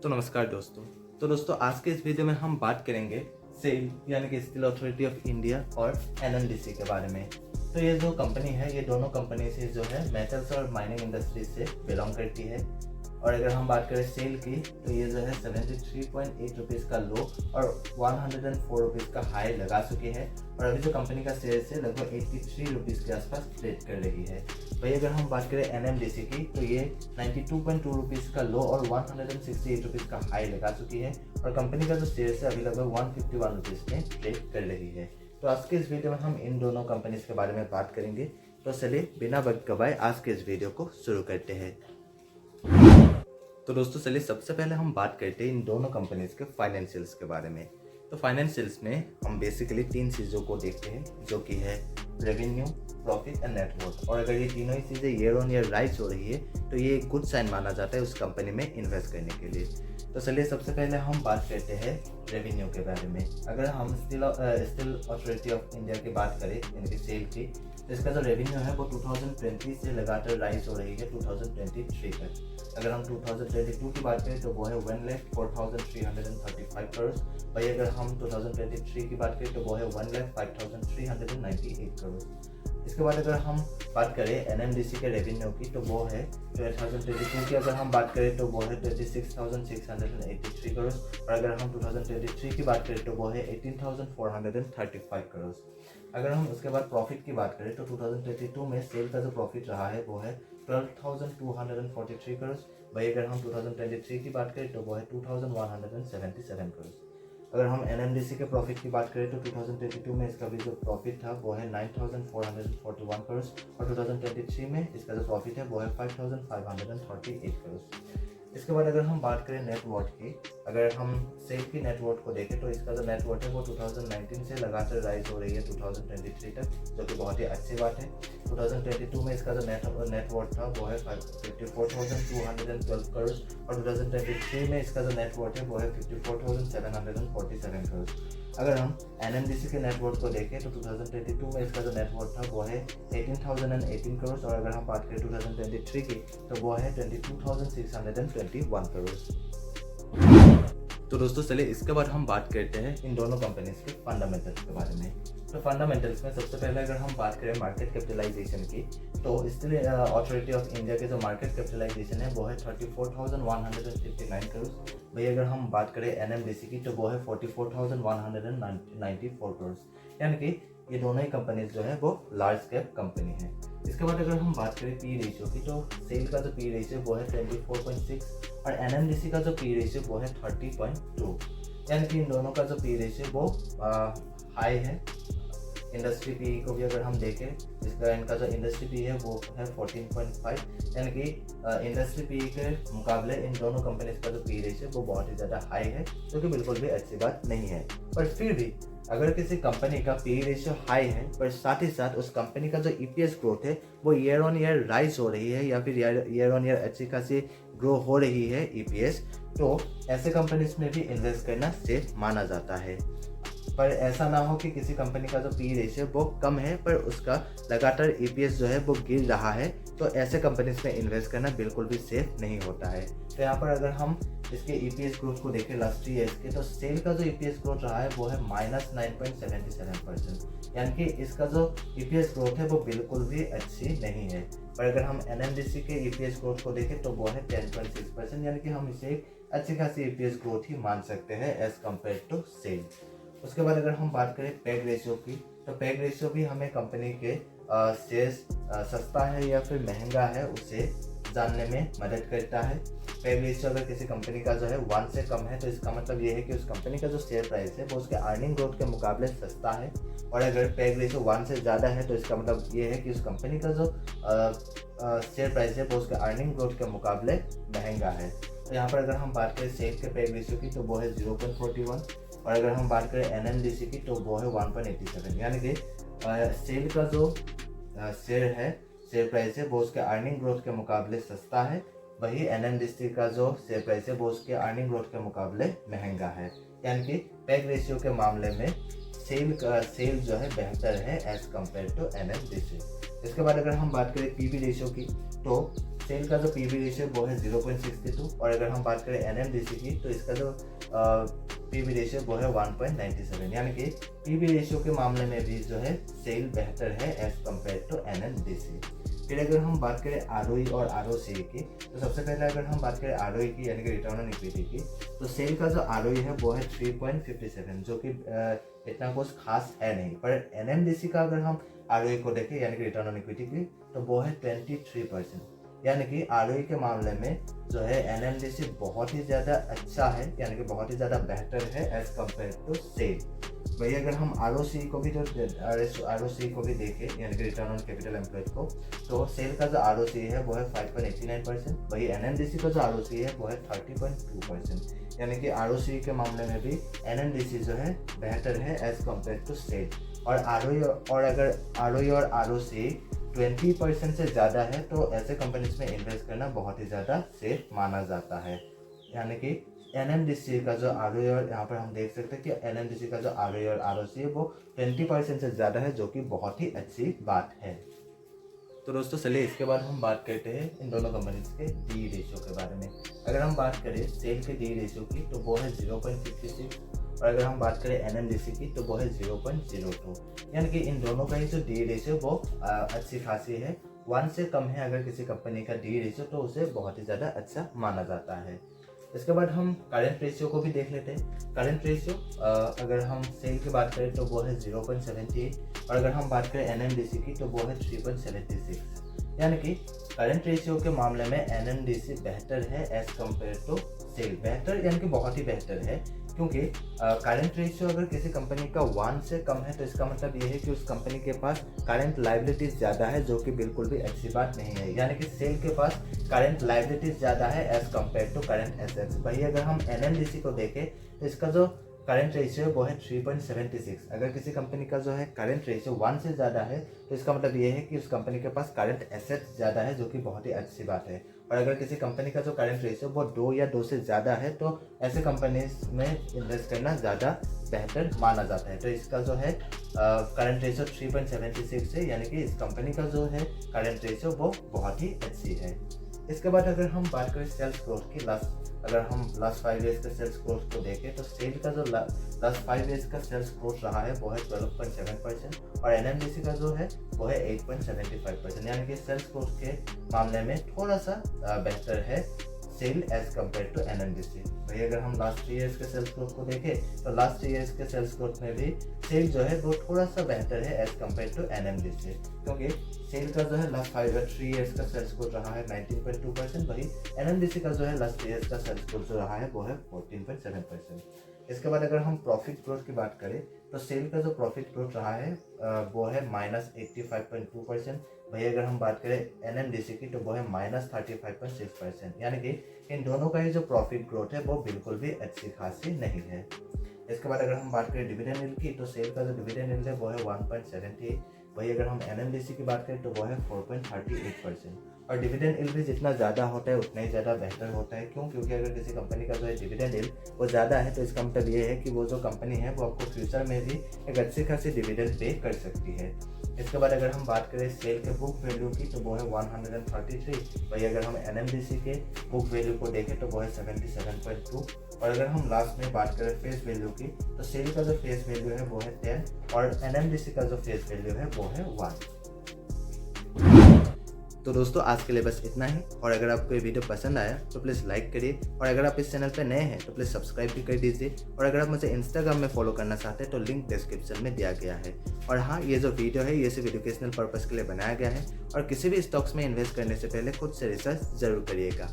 तो नमस्कार दोस्तों। आज के इस वीडियो में हम बात करेंगे सेल यानी कि स्टील अथॉरिटी ऑफ इंडिया और एनएमडीसी के बारे में। तो ये जो कंपनी है, ये दोनों कंपनी से जो है मेटल्स और माइनिंग इंडस्ट्री से बिलोंग करती है। और अगर हम बात करें सेल की, तो ये जो है 73.8 रुपीज़ का लो और 104 रुपीज़ का हाई लगा चुकी है। और अभी जो कंपनी का शेयर है लगभग 83 रुपीज़ के आसपास ट्रेड कर रही है। वही अगर हम बात करें एनएमडीसी की, तो ये 92.2 रुपीज़ का लो और 168 रुपीज़ का हाई लगा चुकी है। और कंपनी का जो शेयर है अभी लगभग 151 रुपीज़ में ट्रेड कर रही है। तो आज के इस वीडियो में हम इन दोनों कंपनीज के बारे में बात करेंगे। तो चलिए बिना वक्त गवाए आज के इस वीडियो को शुरू करते हैं। तो दोस्तों चलिए सबसे पहले हम बात करते हैं इन दोनों कंपनीज के फाइनेंशियल्स के बारे में। तो फाइनेंशियल्स में हम बेसिकली तीन चीज़ों को देखते हैं, जो कि है रेवेन्यू, प्रॉफिट एंड नेटवर्थ। और अगर ये तीनों ही चीज़ें ईयर ऑन ईयर राइज हो रही है तो ये एक गुड साइन माना जाता है उस कंपनी में इन्वेस्ट करने के लिए। तो चलिए सबसे पहले हम बात करते हैं रेवेन्यू के बारे में। अगर हम स्टील अथॉरिटी ऑफ इंडिया की बात करें यानी सेल की, तो इसका जो रेवेन्यू है वो 2020 से लगातार राइज हो रही है 2023 तक। अगर हम 2022 की बात करें तो वो है 1,04,335 करोड़। वही अगर हम 2023 की बात करें तो वो है 1,05,398 करोड़। इसके बाद अगर हम बात करें एनएमडीसी के रेवेन्यू की, तो वो है 2022 की अगर हम बात करें तो वो है 26,683 करोड़। और अगर हम 2023 की बात करें तो वो है 18,435 करोड़। अगर हम उसके बाद प्रॉफिट की बात करें तो 2022 में सेल का जो प्रॉफिट रहा है वो है 12,243 करोड़। वही अगर हम 2023 की बात करें तो वो है 2,177 करोड़। अगर हम एनएमडीसी के प्रॉफिट की बात करें तो 2022 में इसका भी जो प्रॉफिट था वो है 9,441 करोड़। और 2023 में इसका जो प्रॉफिट है वो है 5,538 करोड़। इसके बाद अगर हम बात करें नेटवर्थ की, अगर हम सेल की नेटवर्थ को देखें तो इसका जो नेटवर्थ है वो 2019 से लगातार राइज हो रही है 2023 तक, जो कि बहुत ही अच्छी बात है। 2022 में इसका जो नेटवर्थ था वो है 54,212 करोड़। और 2023 में इसका जो नेटवर्थ है वो है 54,747 करोड़। अगर हम एनएमडीसी के नेटवर्थ को देखें तो 2022 में इसका जो नेटवर्थ था वो है 18,018 करोड़। और अगर हम बात करें 2023 की तो वो है 22,621 करोड़। तो दोस्तों चलिए इसके बाद हम बात करते हैं इन दोनों कंपनीज के फंडामेंटल्स के बारे में। तो फंडामेंटल्स में सबसे पहले अगर हम बात करें मार्केट कैपिटलाइजेशन की, तो स्टील अथॉरिटी ऑफ इंडिया के जो मार्केट कैपिटलाइजेशन है वो है 34,159 करोड़। वही अगर हम बात करें एनएमडीसी की तो वो है 44,194 करोड़। यानी कि ये दोनों ही कंपनीज जो है वो लार्ज कैप कंपनी है। इसके बाद अगर हम बात करें पी रेशियो की, तो सेल का जो पी रेशियो वो है 24.6 और एनएमडीसी का जो पी रेशियो वो है 30.2। यानी कि इन दोनों का जो पी रेशियो वो हाई है। इंडस्ट्री पी को भी अगर हम देखें, इनका जो इंडस्ट्री पी है वो है 14.5। यानी कि इंडस्ट्री पी के मुकाबले इन दोनों कंपनीज का जो पी रेशियो वो बहुत ही ज़्यादा हाई है, जो कि बिल्कुल भी अच्छी बात नहीं है। पर फिर भी अगर किसी कंपनी का पी रेशियो हाई है पर साथ ही साथ उस कंपनी का जो ईपीएस ग्रोथ है वो ईयर ऑन ईयर राइज हो रही है या फिर ईयर ऑन ईयर अच्छी खासी ग्रो हो रही है ईपीएस, तो ऐसे कंपनीज में भी इन्वेस्ट करना सेफ माना जाता है। पर ऐसा ना हो कि किसी कंपनी का जो पी रेशियो वो कम है पर उसका लगातार ईपीएस जो है वो गिर रहा है, तो ऐसे कंपनीज में इन्वेस्ट करना बिल्कुल भी सेफ नहीं होता है। तो यहाँ पर अगर हम इसके ईपीएस ग्रोथ को देखें लास्ट 3 ईयर्स के, तो सेल का जो ईपीएस ग्रोथ रहा है वो है -9.77%। यानी कि इसका जो ईपीएस ग्रोथ है वो बिल्कुल भी अच्छी नहीं है। पर अगर हम एनएमडीसी के ईपीएस ग्रोथ को देखें तो वो है 10.6%। यानी कि हम इसे अच्छी खासी ईपीएस ग्रोथ ही मान सकते हैं एज कम्पेयर टू सेल। उसके बाद अगर हम बात करें पैग रेशियो की, तो पैग रेशियो भी हमें कंपनी के शेयर्स सस्ता है या फिर महंगा है उसे जानने में मदद करता है। पैग रेशियो अगर किसी कंपनी का जो है 1 से कम है तो इसका मतलब ये है कि उस कंपनी का जो शेयर प्राइस है वो उसके अर्निंग ग्रोथ के मुकाबले सस्ता है। और अगर पैग रेशियो 1 से ज़्यादा है तो इसका मतलब ये है कि उस कंपनी का जो शेयर प्राइस है वो उसके अर्निंग ग्रोथ के मुकाबले महंगा है। तो यहाँ पर अगर हम बात करें सेल के पैग रेशियो की तो वो है 0.41। और अगर हम बात करें एनएमडीसी की तो वो है 1.87। यानी कि सेल का जो शेयर प्राइस है वो उसके अर्निंग ग्रोथ के मुकाबले सस्ता है। वही एनएमडीसी का जो शेयर प्राइस है वो उसके अर्निंग ग्रोथ के मुकाबले महंगा है। यानी कि पैग रेशियो के मामले में सेल जो है बेहतर है एज कम्पेयर टू एनएमडीसी। इसके बाद अगर हम बात करें पीबी रेशियो की, तो सेल का जो पीवी रेशियो वो है 0.62 और अगर हम बात करें एनएमडीसी की तो इसका जो पीवी रेशियो वो है 1.97, यानी कि पीवी रेशियो के मामले में भी जो है सेल बेहतर है एज कम्पेयर टू एनएमडीसी। फिर अगर हम बात करें आरओई और आरओसी की, तो सबसे पहले अगर हम बात करें आरओई की यानी कि रिटर्न ऑन इक्विटी की, तो सेल का जो आरओई है वो है 3.57, जो कि इतना कुछ खास है नहीं। पर एनएमडीसी का अगर हम आरओई को देखें यानी कि रिटर्न ऑन इक्विटी की, तो वो है 23%, यानी कि आरओई के मामले में जो है एनएमडीसी बहुत ही ज़्यादा अच्छा है, यानी कि बहुत ही ज़्यादा बेहतर है एज कम्पेयर टू सेल। वही अगर हम आरओसी को भी देखें यानी कि रिटर्न ऑन कैपिटल एम्प्लॉयड को, तो सेल का जो आरओसी है वो है 5.89%, वही एनएमडीसी का जो आरओसी है वो है 30.2%, यानी कि आरओसी के मामले में भी एनएमडीसी जो है बेहतर है एज कम्पेयर टू सेल। और आरओई और अगर आरओई और आरओसी 20% से ज़्यादा है तो ऐसे कंपनीज में इन्वेस्ट करना बहुत ही ज़्यादा सेफ माना जाता है। यानी कि एनएमडीसी का जो आरओई और यहाँ पर हम देख सकते हैं कि एनएमडीसी का जो आरओई और आरओसी है वो 20% से ज़्यादा है, जो कि बहुत ही अच्छी बात है। तो दोस्तों चलिए इसके बाद हम बात करते हैं इन दोनों कंपनीज के डी रेशियो के बारे में। अगर हम बात करें सेल के डी रेशियो की तो वो है 0.56 और अगर हम बात करें एनएमडीसी की तो वो है 0.02, यानी कि इन दोनों का ही जो डी रेशियो वो अच्छी खासी है। 1 से कम है अगर किसी कंपनी का डी रेशियो तो उसे बहुत ही ज़्यादा अच्छा माना जाता है। इसके बाद हम करंट रेशियो को भी देख लेते हैं। करंट रेशियो अगर हम सेल की बात करें तो वो है 0.78 और अगर हम बात करें एनएमडीसी की तो वो है 3.76, यानी कि करंट रेशियो के मामले में एनएमडीसी बेहतर है एज कम्पेयर टू सेल। बेहतर यानी कि बहुत ही बेहतर है, क्योंकि करंट रेशियो अगर किसी कंपनी का 1 से कम है तो इसका मतलब ये है कि उस कंपनी के पास करंट लायबिलिटीज ज़्यादा है, जो कि बिल्कुल भी अच्छी बात नहीं है। यानी कि सेल के पास करंट लायबिलिटीज ज़्यादा है as compared to current assets. वही अगर हम एनएमडीसी को देखें तो इसका जो करंट रेशियो वो है 3.76। अगर किसी कंपनी का जो है करंट रेशियो 1 से ज़्यादा है तो इसका मतलब ये है कि उस कंपनी के पास करंट एसेट्स ज़्यादा है, जो कि बहुत ही अच्छी बात है। और अगर किसी कंपनी का जो करंट रेशियो वो 2 या 2 से ज़्यादा है तो ऐसे कंपनीज में इन्वेस्ट करना ज़्यादा बेहतर माना जाता है। तो इसका जो है करंट रेशियो 3.76 है, यानी कि इस कंपनी का जो है करंट रेशियो वो बहुत ही अच्छी है। इसके बाद अगर हम बात करें सेल्स ग्रोथ की, अगर हम लास्ट 5 ईयर्स के सेल्स ग्रोथ को देखें तो सेल का जो लास्ट 5 ईयर्स का सेल्स ग्रोथ रहा है वो है 12.7% और एनएमडीसी का जो है वो है 8.75%, यानी कि सेल्स ग्रोथ के मामले में थोड़ा सा बेहतर है sale as compared to NMDC. वही अगर हम लास्ट 3 ईयर्स के सेल्स ग्रोथ को देखें तो लास्ट 3 ईयर्स के सेल्स ग्रोथ में भी सेल जो है वो थोड़ा सा बेहतर है एज कम्पेयर टू एनएमडीसी, क्योंकि सेल का जो है लास्ट 3 ईयर्स का सेल्स ग्रोथ रहा है 19.2%, वही एनएमडीसी का जो है लास्ट 3 ईयर्स का सेल्स ग्रोथ जो रहा है वो है 14.7%। इसके बाद अगर हम प्रॉफिट ग्रोथ की बात करें तो सेल का जो प्रॉफिट ग्रोथ रहा है वो है -85.2%, वही अगर हम बात करें एनएमडीसी की तो वो है -35.6%, यानी कि इन दोनों का ही जो प्रॉफिट ग्रोथ है वो बिल्कुल भी अच्छी खासी नहीं है। इसके बाद अगर हम बात करें डिविडेंड यील्ड की तो सेल का जो डिविडेंड यील्ड है वो है 1.78, वही अगर हम एनएमडीसी की बात करें तो वो है 4.38%। और डिविडेंड यील्ड भी जितना ज़्यादा होता है उतना ही ज़्यादा बेहतर होता है। क्यों? क्योंकि अगर किसी कंपनी का जो है डिविडेंड यील्ड वो ज़्यादा है तो इसका मतलब ये है कि वो जो कंपनी है वो आपको फ्यूचर में भी एक अच्छी खासी डिविडेंड पे कर सकती है। इसके बाद अगर हम बात करें सेल के बुक वैल्यू की तो वो है 133, वही अगर हम एनएमडीसी के बुक वैल्यू को देखें तो वो है 77.2 और अगर हम लास्ट में बात करें फेस वैल्यू की तो सेल का जो फेस वैल्यू है वो है 10 और एनएमडीसी का जो फेस वैल्यू है वो है 1। तो दोस्तों आज के लिए बस इतना ही, और अगर आपको ये वीडियो पसंद आया तो प्लीज़ लाइक करिए और अगर आप इस चैनल पर नए हैं तो प्लीज़ सब्सक्राइब भी कर दीजिए। और अगर आप मुझे इंस्टाग्राम में फॉलो करना चाहते हैं तो लिंक डिस्क्रिप्शन में दिया गया है। और हाँ, ये जो वीडियो है ये सिर्फ एजुकेशनल पर्पज़ के लिए बनाया गया है और किसी भी स्टॉक्स में इन्वेस्ट करने से पहले खुद से रिसर्च जरूर करिएगा।